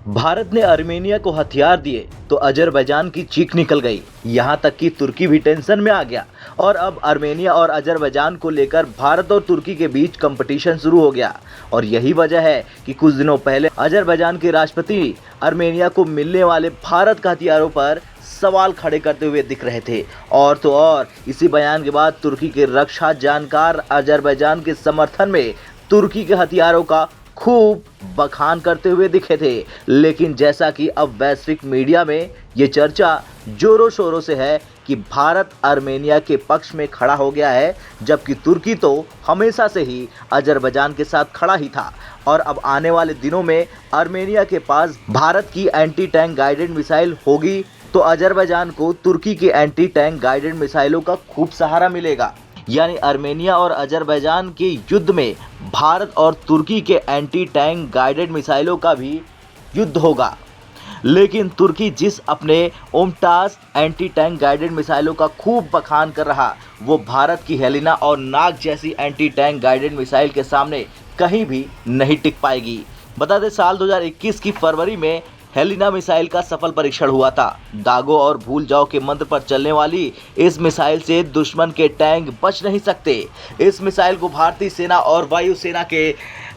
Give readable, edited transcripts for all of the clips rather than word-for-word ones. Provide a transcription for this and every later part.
भारत ने आर्मेनिया को हथियार दिए तो अजरबैजान की चीख निकल गई। यहाँ तक कि तुर्की भी टेंशन में आ गया और अब आर्मेनिया और अजरबैजान को लेकर भारत और तुर्की के बीच कंपटीशन शुरू हो गया। और यही वजह है कि कुछ दिनों पहले अजरबैजान के राष्ट्रपति आर्मेनिया को मिलने वाले भारत के हथियारों पर सवाल खड़े करते हुए दिख रहे थे। और तो और इसी बयान के बाद तुर्की के रक्षा जानकार अजरबैजान के समर्थन में तुर्की के हथियारों का खूब बखान करते हुए दिखे थे। लेकिन जैसा कि अब वैश्विक मीडिया में ये चर्चा जोरों शोरों से है कि भारत आर्मेनिया के पक्ष में खड़ा हो गया है, जबकि तुर्की तो हमेशा से ही अजरबैजान के साथ खड़ा ही था। और अब आने वाले दिनों में आर्मेनिया के पास भारत की एंटी टैंक गाइडेड मिसाइल होगी तो अजरबैजान को तुर्की के एंटी टैंक गाइडेड मिसाइलों का खूब सहारा मिलेगा। यानी आर्मेनिया और अजरबैजान के युद्ध में भारत और तुर्की के एंटी टैंक गाइडेड मिसाइलों का भी युद्ध होगा। लेकिन तुर्की जिस अपने ओमटास एंटी टैंक गाइडेड मिसाइलों का खूब बखान कर रहा, वो भारत की हेलिना और नाग जैसी एंटी टैंक गाइडेड मिसाइल के सामने कहीं भी नहीं टिक पाएगी। बता दें, साल 2021 की फरवरी में हेलिना मिसाइल का सफल परीक्षण हुआ था। दागो और भूल जाओ के मंत्र पर चलने वाली इस मिसाइल से दुश्मन के टैंक बच नहीं सकते। इस मिसाइल को भारतीय सेना और वायुसेना के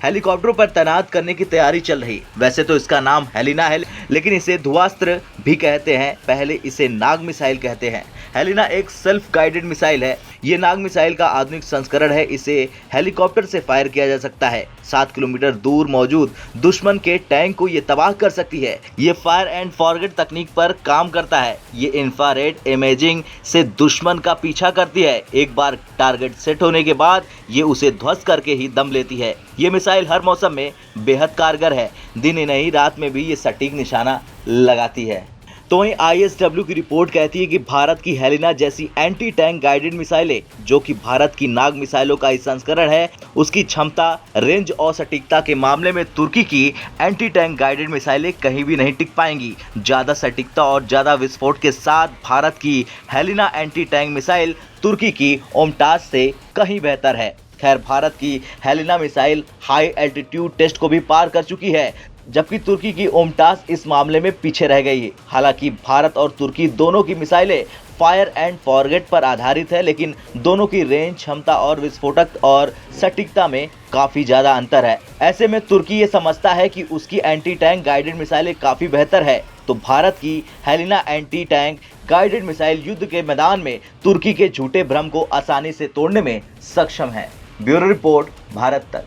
हेलीकॉप्टरों पर तैनात करने की तैयारी चल रही। वैसे तो इसका नाम हेलिना है, लेकिन इसे ध्रुवास्त्र भी कहते हैं, पहले इसे नाग मिसाइल कहते हैं। हेलिना एक सेल्फ गाइडेड मिसाइल है। ये नाग मिसाइल का आधुनिक संस्करण है। इसे हेलीकॉप्टर से फायर किया जा सकता है। 7 किलोमीटर दूर मौजूद दुश्मन के टैंक को ये तबाह कर सकती है। ये फायर एंड फॉरगेट तकनीक पर काम करता है। ये इंफ्रारेड इमेजिंग से दुश्मन का पीछा करती है। एक बार टारगेट सेट होने के बाद ये उसे ध्वस्त करके ही दम लेती है। ये मिसाइल हर मौसम में बेहद कारगर है। दिन ही नहीं, रात में भी ये सटीक निशाना लगाती है। तो वहीं ISW की रिपोर्ट कहती है कि भारत की हेलिना जैसी एंटी टैंक गाइडेड मिसाइलें, जो कि भारत की नाग मिसाइलों का ही संस्करण है, उसकी क्षमता, रेंज और सटीकता के मामले में तुर्की की एंटी टैंक गाइडेड मिसाइलें कहीं भी नहीं टिक पाएंगी। ज़्यादा सटीकता और ज़्यादा विस्फोट के साथ भारत की हेलिना एंटी टैंक मिसाइल तुर्की की ओमटास से कहीं बेहतर है। खैर, भारत की Helina missile high altitude test को भी पार कर चुकी है, जबकि तुर्की की ओमटास इस मामले में पीछे रह गई है। हालांकि भारत और तुर्की दोनों की मिसाइलें फायर एंड फॉरगेट पर आधारित है, लेकिन दोनों की रेंज, क्षमता और विस्फोटक और सटीकता में काफ़ी ज़्यादा अंतर है। ऐसे में तुर्की ये समझता है कि उसकी एंटी टैंक गाइडेड मिसाइलें काफ़ी बेहतर है, तो भारत की Helina anti tank guided missile युद्ध के मैदान में तुर्की के झूठे भ्रम को आसानी से तोड़ने में सक्षम है। ब्यूरो रिपोर्ट, भारत तक।